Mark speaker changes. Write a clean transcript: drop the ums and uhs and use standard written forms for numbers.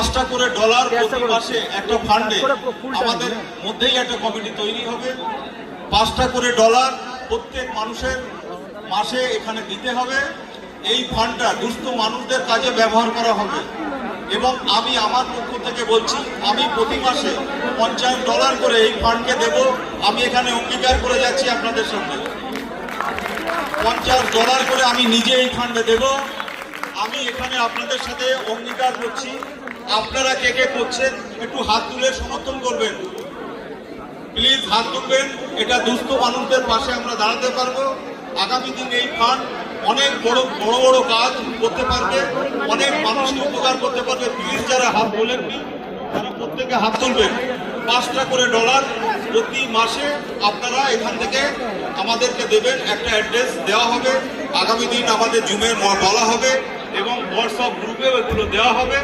Speaker 1: $5টা করে প্রতি মাসে একটা ফান্ডে আমাদের মধ্যেই একটা কমিটি তৈরি হবে। $5টা করে প্রত্যেক মানুষের মাসে এখানে দিতে হবে। এই ফান্ডটা দুস্থ মানুষদের কাজে ব্যবহার করা হবে। এবং আমি আমার পক্ষ থেকে বলছি, আমি প্রতি মাসে $50 করে এই ফান্ডকে দেব। আমি এখানে অঙ্গীকার করে যাচ্ছি আপনাদের সামনে, $50 করে আমি নিজে এই ফান্ডে দেব। আমি এখানে আপনাদের সাথে অঙ্গীকার করছি, আপনারা কে কে করছেন একটু হাত তুলে সমর্থন করবেন, প্লিজ হাত তুলবেন। এটা দুস্থ মানুষদের পাশে আমরা দাঁড়াতে পারবো। আগামী দিন এই ফান্ড অনেক বড় বড় কাজ করতে পারবে, অনেক মানুষকে উপকার করতে পারবে। প্লিজ যারা হাত তোলেননি তারা প্রত্যেকে হাত তুলবেন। $5টা করে প্রতি মাসে আপনারা এখান থেকে আমাদেরকে দেবেন। একটা অ্যাড্রেস দেওয়া হবে, আগামী দিন আমাদের জুমের বলা হবে এবং হোয়াটসঅ্যাপ গ্রুপেও এগুলো দেওয়া হবে।